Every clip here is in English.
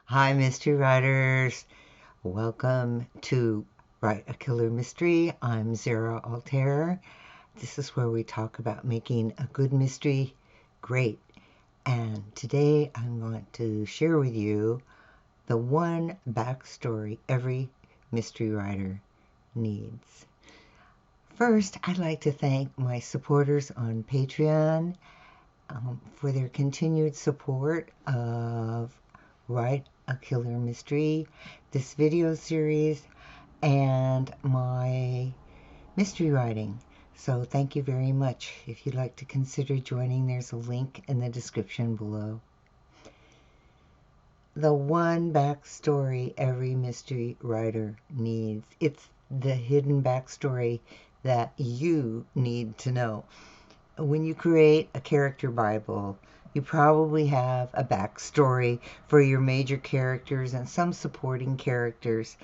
Hi, mystery writers. Welcome to Write a Killer Mystery. I'm Zara Altair. This is where we talk about making a good mystery great. And today I'm going to share with you the one backstory every mystery writer needs. First, I'd like to thank my supporters on Patreon for their continued support of Write a Killer Mystery, this video series, and my mystery writing. So thank you very much. If you'd like to consider joining, there's a link in the description below. The one backstory every mystery writer needs. It's the hidden backstory that you need to know. When you create a character Bible, you probably have a backstory for your major characters and some supporting characters.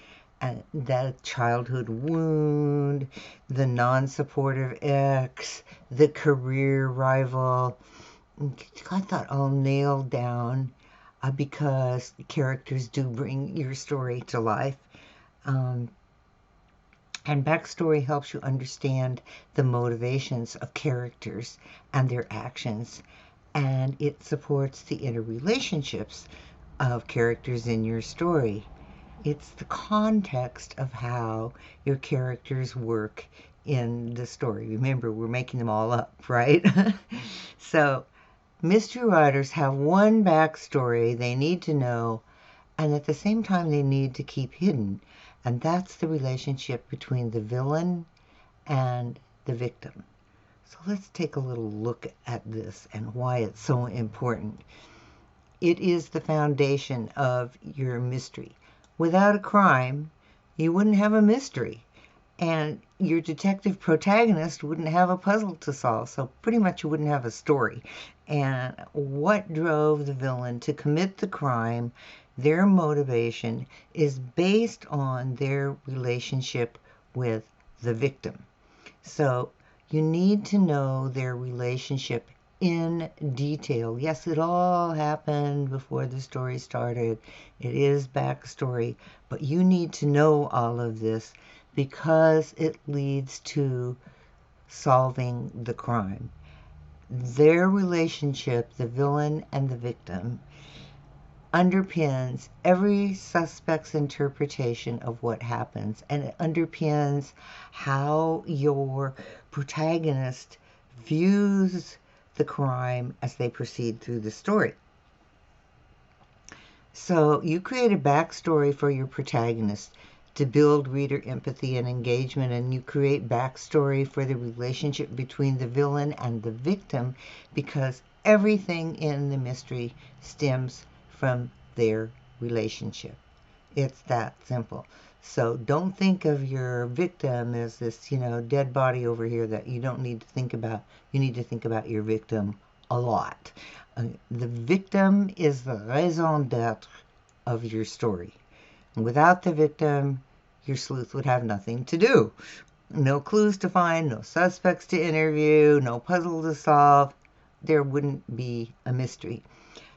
The childhood wound, the non-supportive ex, the career rival. Got that all nailed down because characters do bring your story to life. Um, and backstory helps you understand the motivations of characters and their actions, and it supports the interrelationships of characters in your story. It's the context of how your characters work in the story. Remember, we're making them all up, right? So, mystery writers have one backstory they need to know, and at the same time, they need to keep hidden. And that's the relationship between the villain and the victim. So let's take a little look at this and why it's so important. It is the foundation of your mystery. Without a crime, you wouldn't have a mystery. And your detective protagonist wouldn't have a puzzle to solve. So pretty much you wouldn't have a story. And what drove the villain to commit the crime, their motivation, is based on their relationship with the victim. So you need to know their relationship in detail. Yes, it all happened before the story started. It is backstory, but you need to know all of this because it leads to solving the crime. Their relationship, the villain and the victim, underpins every suspect's interpretation of what happens, and it underpins how your protagonist views the crime as they proceed through the story. So you create a backstory for your protagonist to build reader empathy and engagement, and you create backstory for the relationship between the villain and the victim because everything in the mystery stems from their relationship. It's that simple. So don't think of your victim as this, dead body over here that you don't need to think about. You need to think about your victim a lot. The victim is the raison d'etre of your story. And without the victim, your sleuth would have nothing to do. No clues to find, no suspects to interview, no puzzle to solve. There wouldn't be a mystery.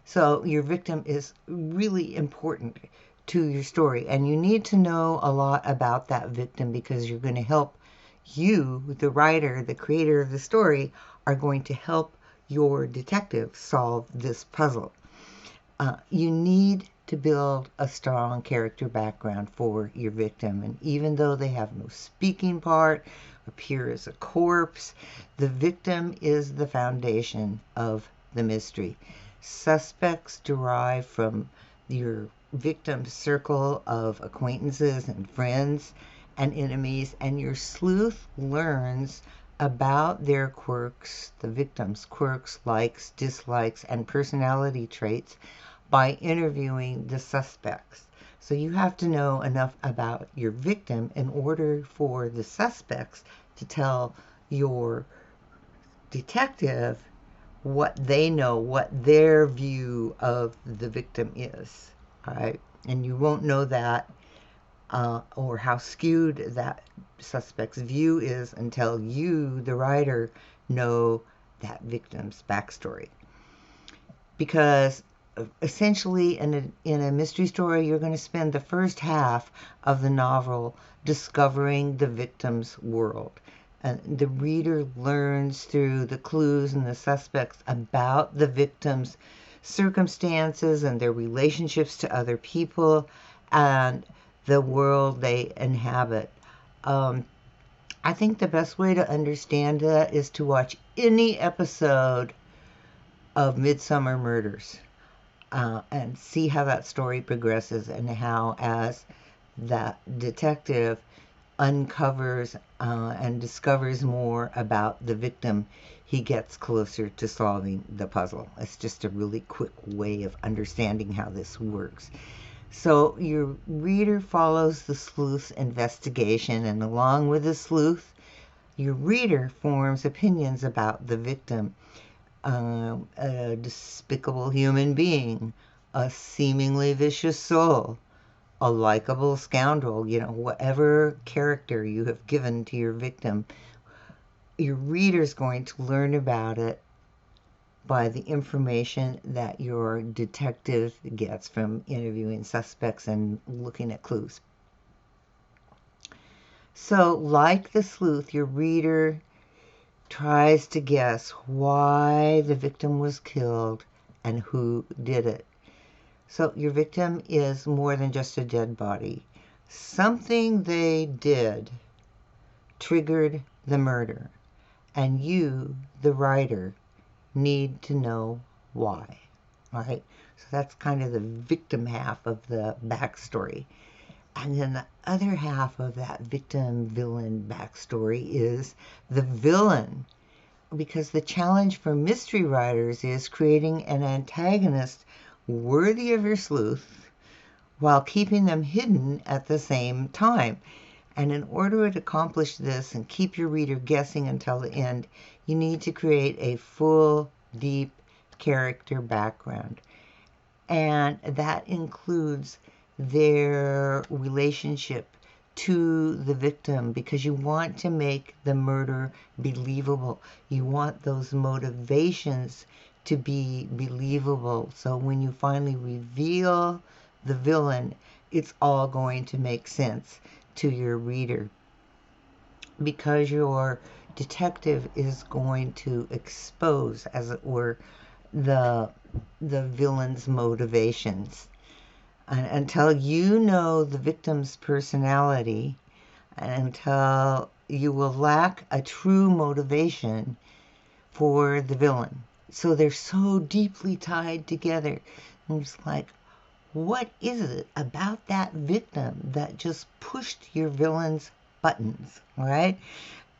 So your victim is really important to your story, and you need to know a lot about that victim because you're going to help you, the writer, the creator of the story, are going to help your detective solve this puzzle. You need to build a strong character background for your victim, and even though they have no speaking part, appear as a corpse, the victim is the foundation of the mystery. Suspects derive from your victim's circle of acquaintances and friends and enemies, and your sleuth learns about their quirks, the victim's quirks, likes, dislikes, and personality traits by interviewing the suspects. So you have to know enough about your victim in order for the suspects to tell your detective what they know, what their view of the victim is. All right. And you won't know that or how skewed that suspect's view is until you, the writer, know that victim's backstory. Because essentially in a mystery story, you're going to spend the first half of the novel discovering the victim's world. And the reader learns through the clues and the suspects about the victim's circumstances and their relationships to other people and the world they inhabit. I think the best way to understand that is to watch any episode of Midsummer Murders and see how that story progresses and how, as that detective uncovers and discovers more about the victim, he gets closer to solving the puzzle. It's just a really quick way of understanding how this works. So your reader follows the sleuth's investigation, and along with the sleuth, your reader forms opinions about the victim. A despicable human being, a seemingly vicious soul, a likable scoundrel, whatever character you have given to your victim, your reader's going to learn about it by the information that your detective gets from interviewing suspects and looking at clues. So, like the sleuth, your reader tries to guess why the victim was killed and who did it. So your victim is more than just a dead body. Something they did triggered the murder, and you, the writer, need to know why. All right? So that's kind of the victim half of the backstory. And then the other half of that victim-villain backstory is the villain. Because the challenge for mystery writers is creating an antagonist worthy of your sleuth while keeping them hidden at the same time. And in order to accomplish this and keep your reader guessing until the end, you need to create a full, deep character background. And that includes their relationship to the victim, because you want to make the murder believable. You want those motivations to be believable. So when you finally reveal the villain, it's all going to make sense to your reader, because your detective is going to expose, as it were, the villain's motivations. And until you know the victim's personality, and until you will lack a true motivation for the villain. So they're so deeply tied together. And it's like, what is it about that victim that just pushed your villain's buttons, right?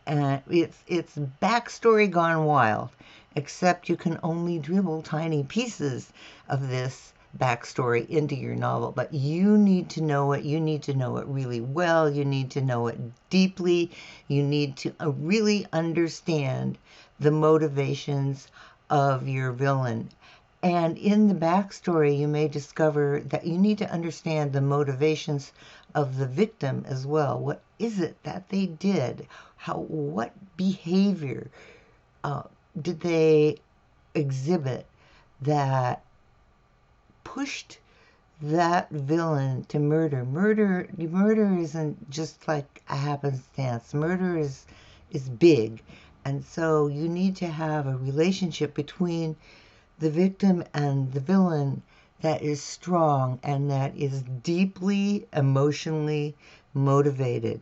And it's backstory gone wild, except you can only dribble tiny pieces of this backstory into your novel. But you need to know it. You need to know it really well. You need to know it deeply. You need to really understand the motivations of your villain. And in the backstory, you may discover that you need to understand the motivations of the victim as well. What is it that they did? What behavior did they exhibit that pushed that villain to murder? Murder isn't just like a happenstance. Murder is big. And so you need to have a relationship between the victim and the villain that is strong and that is deeply emotionally motivated.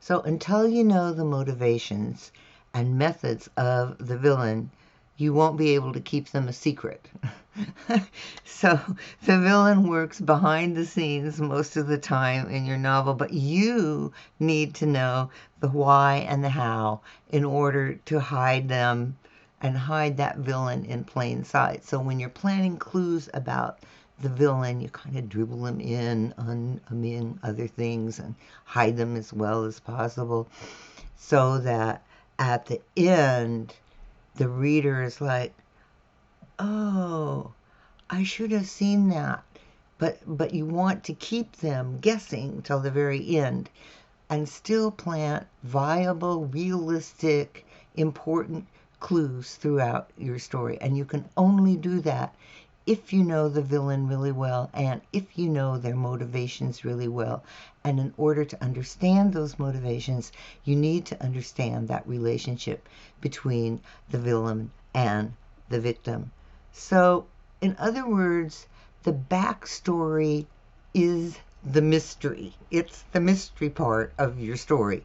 So until you know the motivations and methods of the villain, you won't be able to keep them a secret. So the villain works behind the scenes most of the time in your novel, but you need to know the why and the how in order to hide them and hide that villain in plain sight. So when you're planning clues about the villain, you kind of dribble them in among other things and hide them as well as possible, so that at the end, the reader is like, oh, I should have seen that. But you want to keep them guessing till the very end and still plant viable, realistic, important clues throughout your story. And you can only do that if you know the villain really well and if you know their motivations really well. And in order to understand those motivations, you need to understand that relationship between the villain and the victim. So, in other words, the backstory is the mystery. It's the mystery part of your story.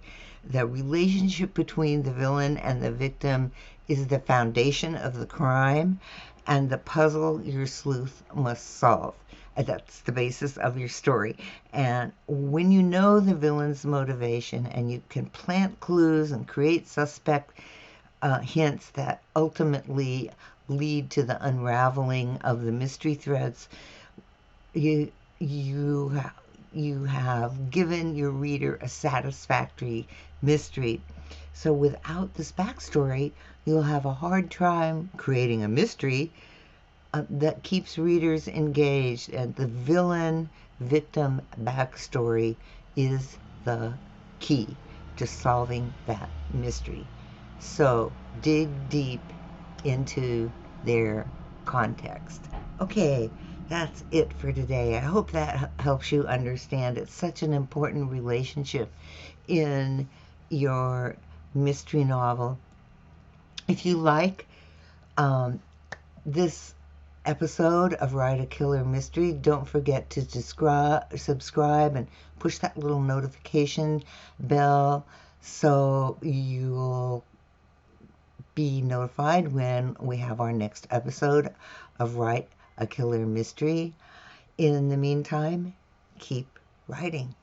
The relationship between the villain and the victim is the foundation of the crime and the puzzle your sleuth must solve. That's the basis of your story. And when you know the villain's motivation and you can plant clues and create suspect hints that ultimately lead to the unraveling of the mystery threads, you have given your reader a satisfactory mystery. So without this backstory, you'll have a hard time creating a mystery that keeps readers engaged. And the villain-victim backstory is the key to solving that mystery. So dig deep into their context. Okay, that's it for today. I hope that helps you understand it's such an important relationship in your mystery novel. If you like this episode of Write a Killer Mystery, don't forget to subscribe and push that little notification bell so you'll be notified when we have our next episode of Write a Killer Mystery. In the meantime, keep writing.